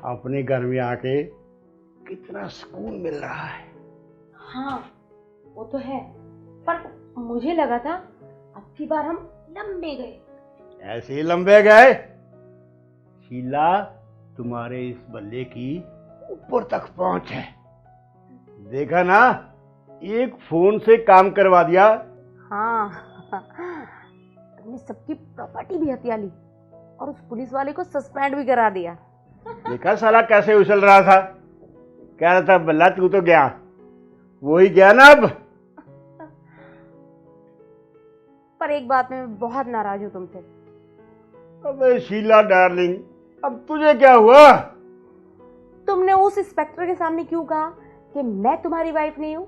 अपने घर में आके कितना सुकून मिल रहा है। हाँ वो तो है, पर मुझे लगा था अब की बार हम लंबे गए। ऐसे ही लंबे गए। शीला, तुम्हारे इस बल्ले की ऊपर तक पहुंच है। देखा ना, एक फोन से काम करवा दिया। हाँ तुमने सबकी प्रॉपर्टी भी हथिया ली और उस पुलिस वाले को सस्पेंड भी करा दिया। देखा साला कैसे उछल रहा था, कह रहा था बल्ला तू तो गया, वही गया ना अब। पर एक बात में मैं बहुत नाराज हूँ तुमसे। अबे शीला डार्लिंग, अब तुझे क्या हुआ? तुमने उस इंस्पेक्टर के सामने क्यों कहा कि मैं तुम्हारी वाइफ नहीं हूं?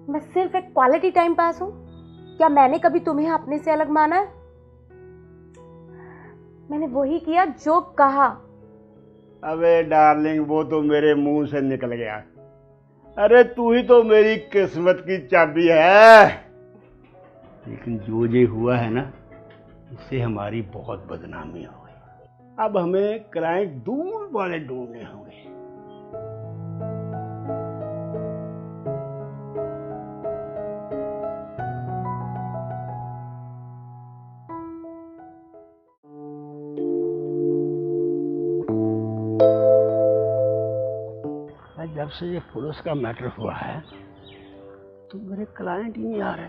मैं सिर्फ एक क्वालिटी टाइम पास हूं। क्या मैंने कभी तुम्हें अपने से अलग माना है? मैंने वही किया जो कहा। अबे डार्लिंग, वो तो मेरे मुंह से निकल गया। अरे तू ही तो मेरी किस्मत की चाबी है। लेकिन जो ये हुआ है ना, इससे हमारी बहुत बदनामी हो गई। अब हमें क्लाइंट दूर वाले ढूंढने होंगे। जब से ये पुलिस का मैटर हुआ है तो मेरे क्लाइंट ही नहीं आ रहे।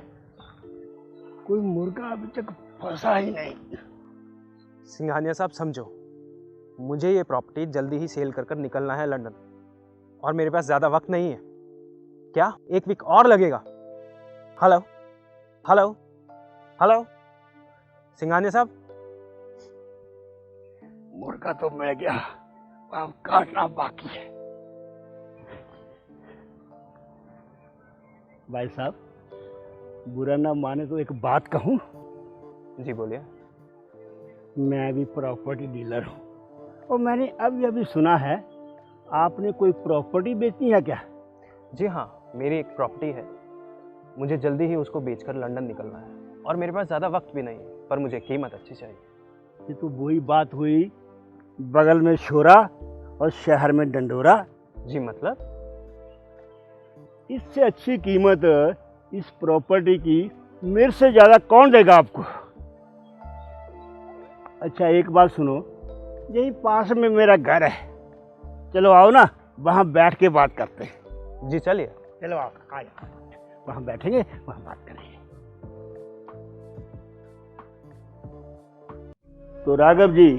कोई मुर्गा अभी तक फंसा ही नहीं। सिंघानिया साहब समझो, मुझे ये प्रॉपर्टी जल्दी ही सेल कर निकलना है लंदन, और मेरे पास ज़्यादा वक्त नहीं है। क्या 1 वीक और लगेगा? हेलो हेलो हेलो सिंघानिया साहब। मुर्गा तो मिल गया, अब काटना बाकी है। भाई साहब, बुरा ना माने तो एक बात कहूं? जी बोलिए। मैं भी प्रॉपर्टी डीलर हूं और मैंने अभी अभी सुना है आपने कोई प्रॉपर्टी बेचनी है क्या? जी हाँ, मेरी एक प्रॉपर्टी है, मुझे जल्दी ही उसको बेचकर लंदन निकलना है, और मेरे पास ज़्यादा वक्त भी नहीं है, पर मुझे कीमत अच्छी चाहिए। ये तो वही बात हुई, बगल में शोरा और शहर में डंडोरा। जी मतलब? इससे अच्छी कीमत इस प्रॉपर्टी की मेरे से ज़्यादा कौन देगा आपको? अच्छा एक बात सुनो, यही पास में मेरा घर है, चलो आओ ना, वहाँ बैठ के बात करते हैं। जी चलिए। चलो आओ, आ जाओ, वहाँ बैठेंगे, वहाँ बात करेंगे। तो राघव जी,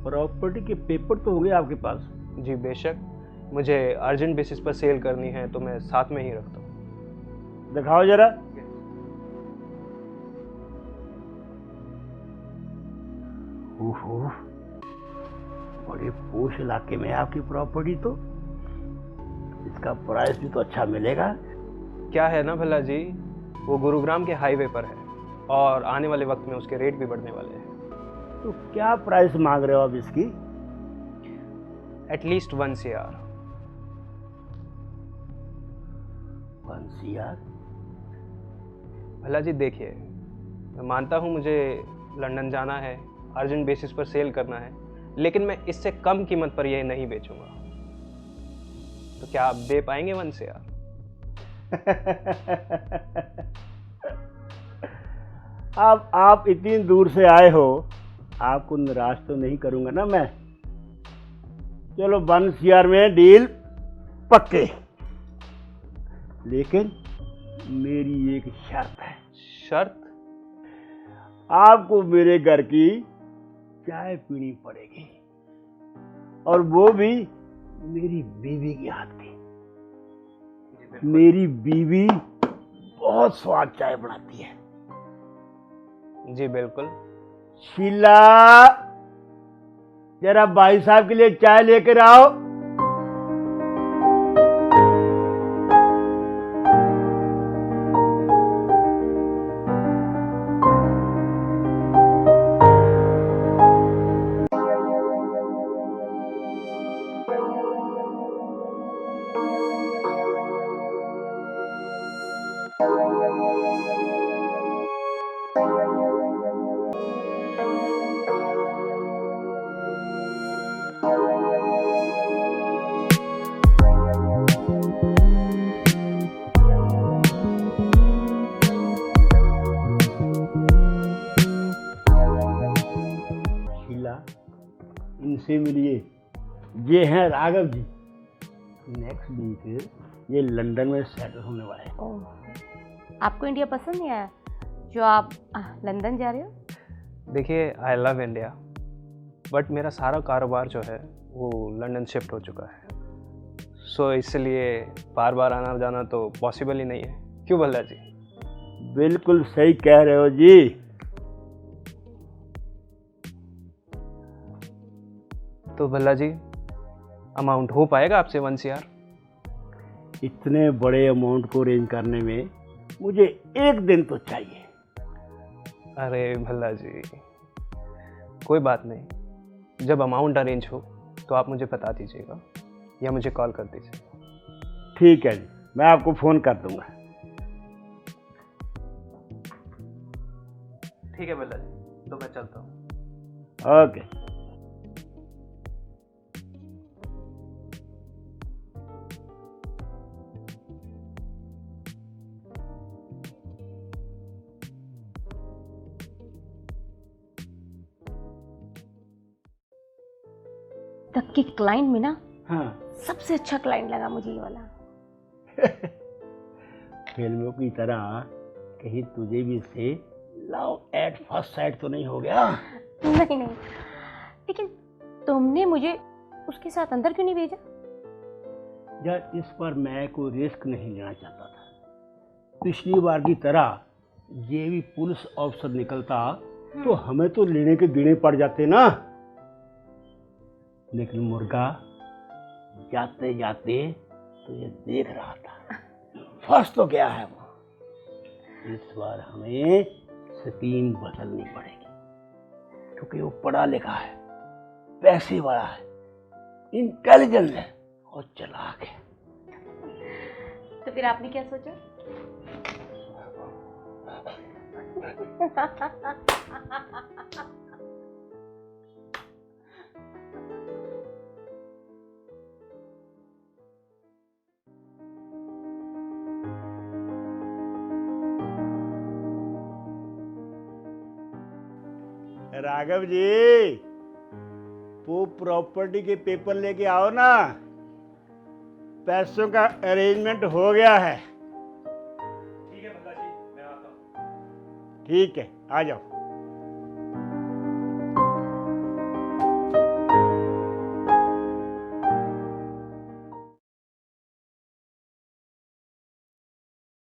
प्रॉपर्टी के पेपर तो होंगे आपके पास? जी बेशक, मुझे अर्जेंट बेसिस पर सेल करनी है तो मैं साथ में ही रखता हूँ। दिखाओ जरा। ओहो, बड़े पोश इलाके में है आपकी प्रॉपर्टी, तो इसका प्राइस भी तो अच्छा मिलेगा। क्या है ना भला जी, वो गुरुग्राम के हाईवे पर है और आने वाले वक्त में उसके रेट भी बढ़ने वाले हैं। तो क्या प्राइस मांग रहे हो अब इसकी? At least 1 CR। 1 CR? भला जी देखिए, मैं मानता हूँ मुझे लंदन जाना है, अर्जेंट बेसिस पर सेल करना है, लेकिन मैं इससे कम कीमत पर यह नहीं बेचूंगा। तो क्या आप दे पाएंगे 1 CR? अब आप इतनी दूर से आए हो, आपको निराश तो नहीं करूंगा ना मैं। चलो 1 CR में डील पक्के, लेकिन मेरी एक शर्त है। शर्त? आपको मेरे घर की चाय पीनी पड़ेगी, और वो भी मेरी बीवी के हाथ की। मेरी बीवी बहुत स्वाद चाय बनाती है। जी बिल्कुल। शीला, जरा भाई साहब के लिए चाय लेकर आओ। इनसे मिलिए। ये हैं राघव जी। नेक्स्ट वीक ये लंदन में सेटल होने वाले हैं। ओह, आपको इंडिया पसंद नहीं आया जो आप लंदन जा रहे हो? देखिए, आई लव इंडिया, बट मेरा सारा कारोबार जो है वो लंदन शिफ्ट हो चुका है। सो इसलिए बार बार आना जाना तो पॉसिबल ही नहीं है। क्यों भल्ला जी? बिल्कुल सही कह रहे हो जी। तो भल्ला जी, अमाउंट हो पाएगा आपसे 1 CR? इतने बड़े अमाउंट को अरेंज करने में मुझे 1 दिन तो चाहिए। अरे भल्ला जी, कोई बात नहीं, जब अमाउंट अरेंज हो तो आप मुझे बता दीजिएगा या मुझे कॉल कर दीजिएगा। ठीक है जी, मैं आपको फ़ोन कर दूंगा। ठीक है भल्ला जी, तो मैं चलता हूँ। ओके। तक के क्लाइंट में ना हाँ, सबसे अच्छा क्लाइंट लगा मुझे ये वाला। फिल्मों की तरह कहीं तुझे भी इससे लव एट फर्स्ट साइट तो नहीं हो गया? नहीं नहीं, लेकिन तुमने मुझे उसके साथ अंदर क्यों नहीं भेजा? यार, इस बार मैं कोई रिस्क नहीं लेना चाहता था। पिछली बार की तरह ये भी पुलिस ऑफिसर निकलता तो हमें तो लेने के देने पड़ जाते ना। लेकिन मुर्गा जाते जाते तो ये देख रहा था, फंस तो गया है वो। इस बार हमें स्कीम बदलनी पड़ेगी, क्योंकि वो पढ़ा लिखा है, पैसे वाला है, इंटेलिजेंट है और चालाक है। तो फिर आपने क्या सोचा? राघव जी, वो प्रॉपर्टी के पेपर लेके आओ ना। पैसों का अरेंजमेंट हो गया है। ठीक है भल्ला जी, मैं आता हूँ। ठीक है, आ जाओ।